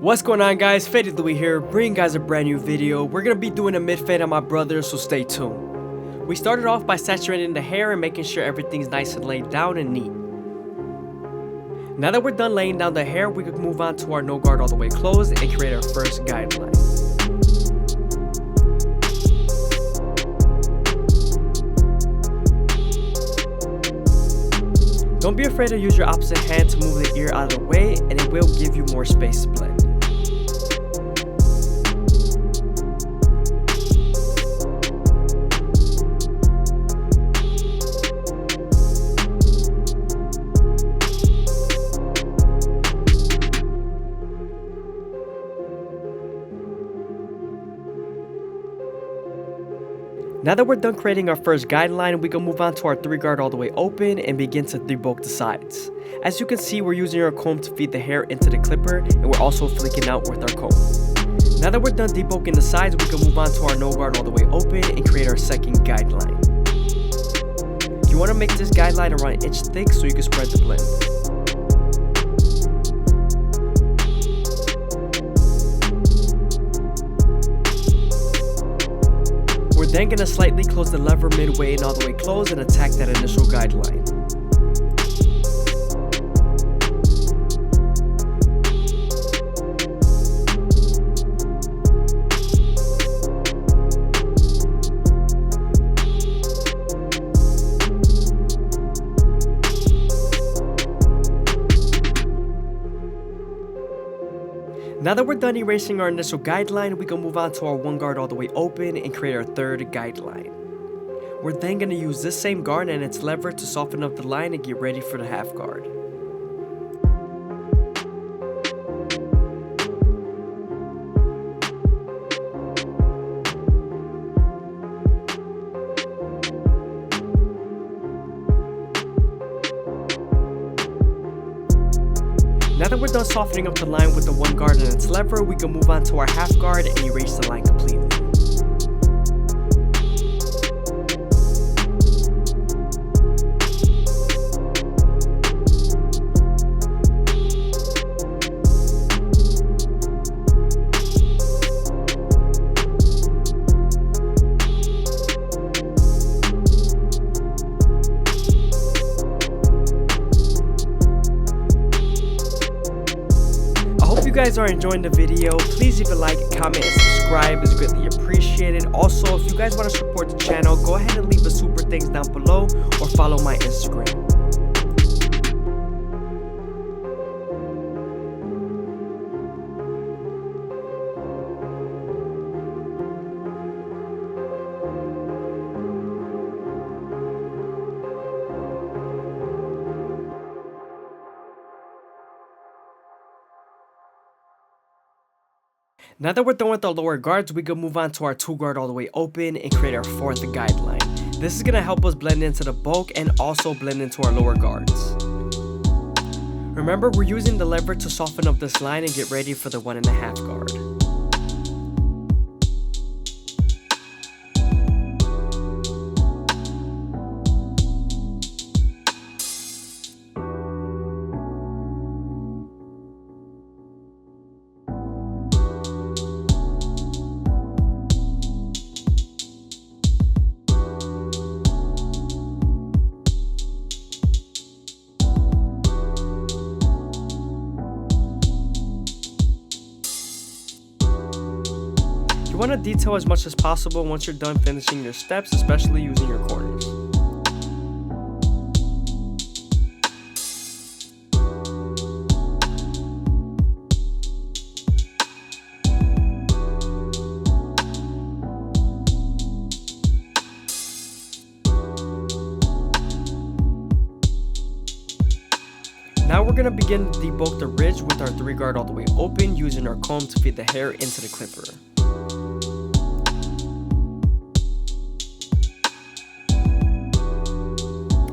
What's going on, guys? FadeitLuie here, bringing guys a brand new video. We're gonna be doing a mid fade on my brother, so stay tuned. We started off by saturating the hair and making sure everything's nice and laid down and neat. Now that we're done laying down the hair, we could move on to our no guard all the way closed and create our first guideline. Don't be afraid to use your opposite hand to move the ear out of the way, and it will give you more space to blend. Now that we're done creating our first guideline, we can move on to our 3 guard all the way open and begin to debulk the sides. As you can see, we're using our comb to feed the hair into the clipper, and we're also flicking out with our comb. Now that we're done debulking the sides, we can move on to our no guard all the way open and create our second guideline. You want to make this guideline around 1 inch thick so you can spread the blend. We're then going to slightly close the lever midway and all the way close and attack that initial guideline. Now that we're done erasing our initial guideline, we can move on to our 1 guard all the way open and create our third guideline. We're then going to use this same guard and its lever to soften up the line and get ready for the half guard. Now that we're done softening up the line with the 1 guard and its lever, we can move on to our half guard and erase the line completely. If you guys are enjoying the video, please leave a like, comment, and subscribe. It's greatly appreciated. Also, if you guys want to support the channel, go ahead and leave a super thanks down below or follow my Instagram. Now that we're done with our lower guards, we can move on to our 2 guard all the way open and create our 4th guideline. This is going to help us blend into the bulk and also blend into our lower guards. Remember, we're using the lever to soften up this line and get ready for the 1.5 guard. You want to detail as much as possible once you're done finishing your steps, especially using your corners. Now we're going to begin to debulk the ridge with our 3 guard all the way open, using our comb to feed the hair into the clipper.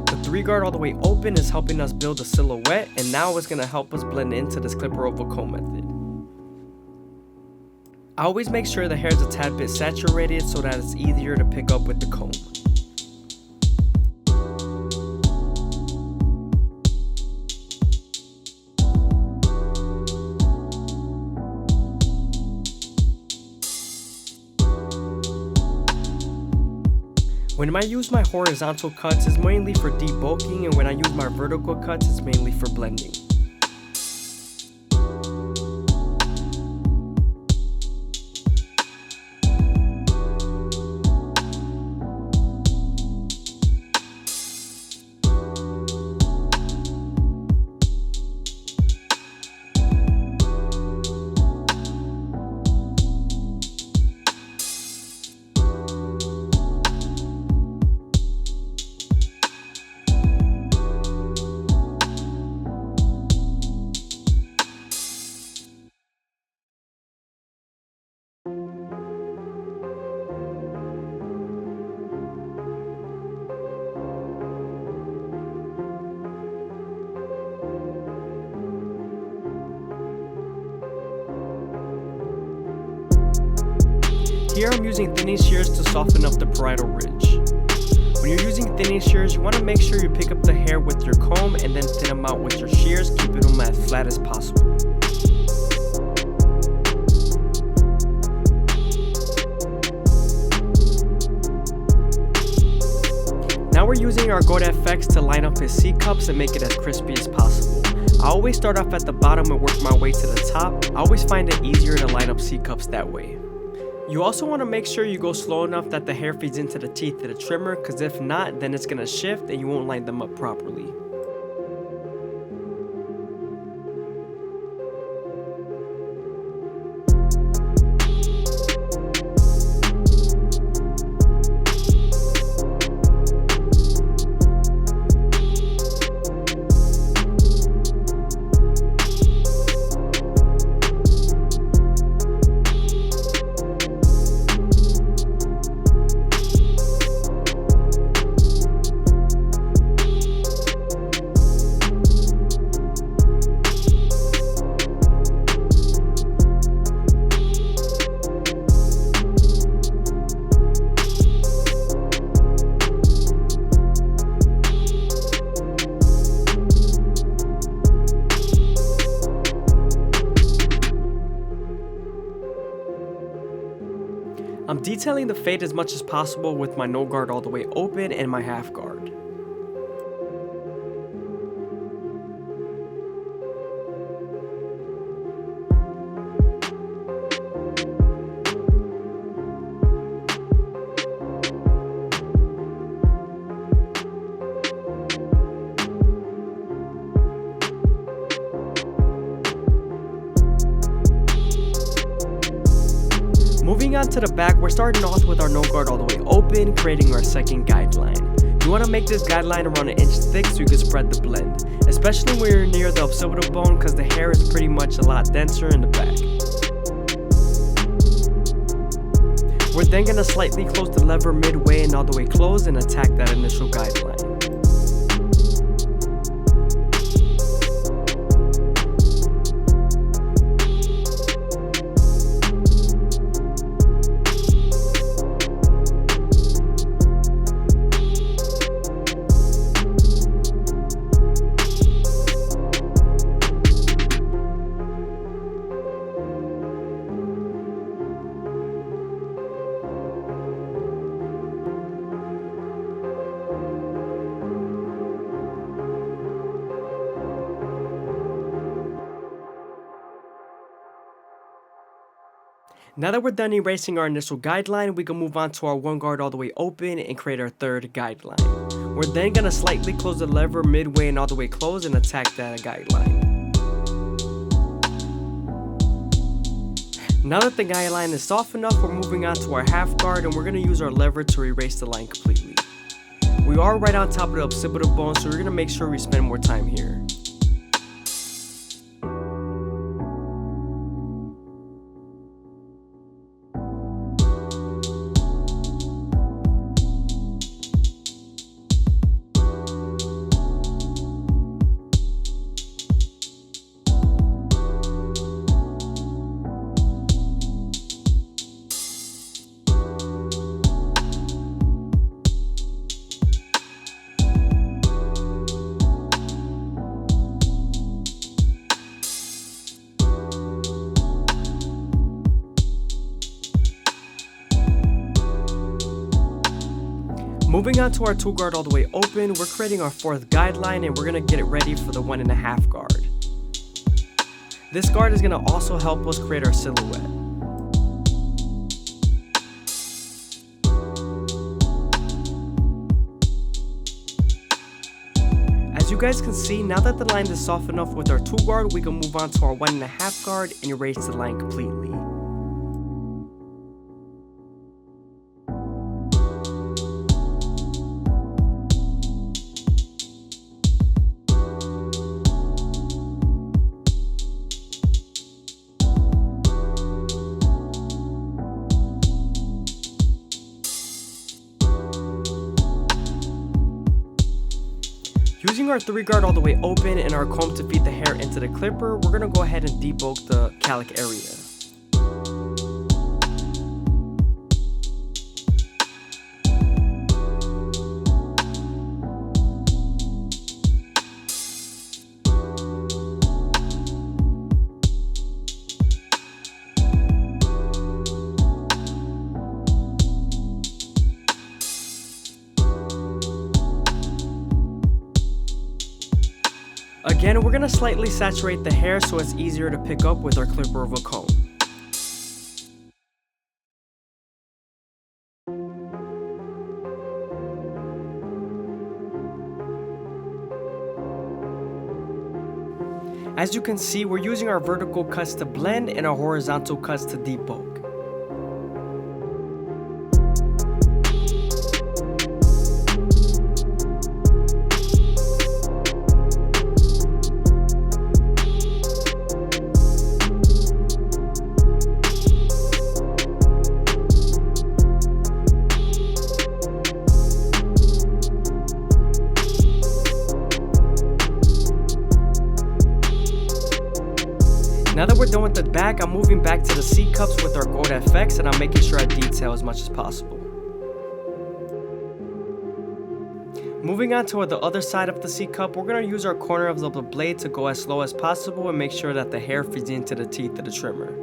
The 3 guard all the way open is helping us build a silhouette, and now it's going to help us blend into this clipper oval comb method. I always make sure the hair is a tad bit saturated so that it's easier to pick up with the comb. When I use my horizontal cuts, it's mainly for debulking, and when I use my vertical cuts, it's mainly for blending. Here I'm using thinning shears to soften up the parietal ridge. When you're using thinning shears, you want to make sure you pick up the hair with your comb and then thin them out with your shears, keeping them as flat as possible. Now we're using our Goat FX to line up his C-cups and make it as crispy as possible. I always start off at the bottom and work my way to the top. I always find it easier to line up C-cups that way. You also want to make sure you go slow enough that the hair feeds into the teeth of the trimmer, because if not, then it's going to shift and you won't line them up properly. I'm detailing the fade as much as possible with my no guard all the way open and my half guard. Moving on to the back, we're starting off with our no guard all the way open, creating our second guideline. You want to make this guideline around an inch thick so you can spread the blend, especially when you're near the occipital bone because the hair is pretty much a lot denser in the back. We're then going to slightly close the lever midway and all the way close and attack that initial guideline. Now that we're done erasing our initial guideline, we can move on to our one guard all the way open and create our third guideline. We're then going to slightly close the lever midway and all the way close and attack that guideline. Now that the guideline is soft enough, we're moving on to our half guard and we're going to use our lever to erase the line completely. We are right on top of the occipital bone, so we're going to make sure we spend more time here. Moving on to our 2 guard all the way open, we're creating our 4th guideline and we're going to get it ready for the 1.5 guard. This guard is going to also help us create our silhouette. As you guys can see, now that the line is soft enough with our 2 guard, we can move on to our 1.5 guard and erase the line completely. Using our 3 guard all the way open and our comb to feed the hair into the clipper, we're going to go ahead and debulk the calic area. Again, we're going to slightly saturate the hair so it's easier to pick up with our clipper of a comb. As you can see, we're using our vertical cuts to blend and our horizontal cuts to debulk. Now that we're done with the back, I'm moving back to the C-cups with our gold FX and I'm making sure I detail as much as possible. Moving on to the other side of the C-cup, we're going to use our corner of the blade to go as slow as possible and make sure that the hair feeds into the teeth of the trimmer.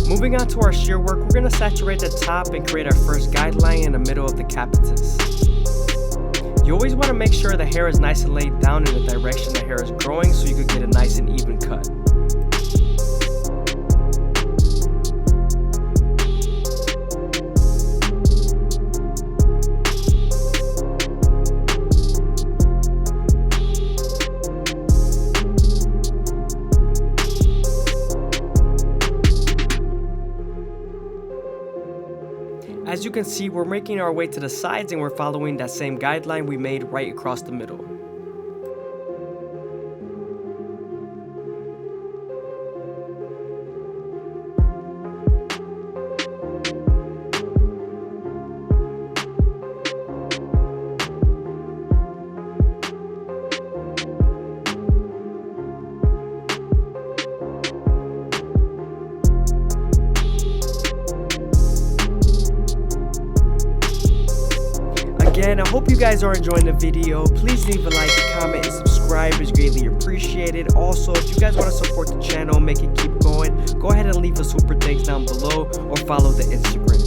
Moving on to our shear work, we're going to saturate the top and create our first guideline in the middle of the capitus. You always want to make sure the hair is nice and laid down in the direction the hair is growing so you can get a nice and even cut. As you can see, we're making our way to the sides and we're following that same guideline we made right across the middle. Again, I hope you guys are enjoying the video. Please leave a like, comment, and subscribe. It's greatly appreciated. Also, if you guys want to support the channel, make it keep going, go ahead and leave a super thanks down below or follow the Instagram.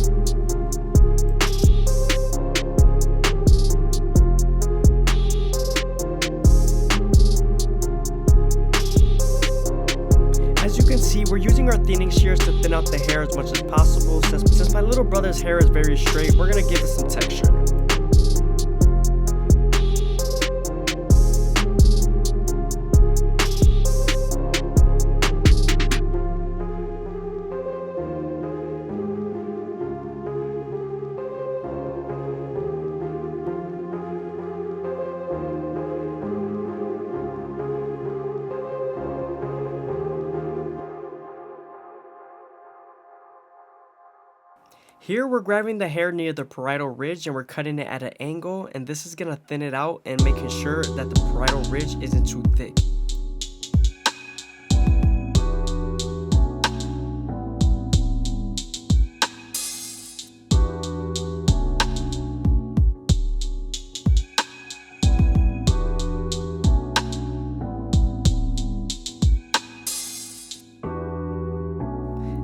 As you can see, we're using our thinning shears to thin out the hair as much as possible. Since my little brother's hair is very straight, we're going to give it some texture. Here we're grabbing the hair near the parietal ridge and we're cutting it at an angle, and this is going to thin it out and making sure that the parietal ridge isn't too thick.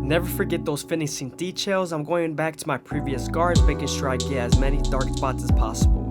Never forget those finishing details. I'm going back to my previous guards, making sure I get as many dark spots as possible.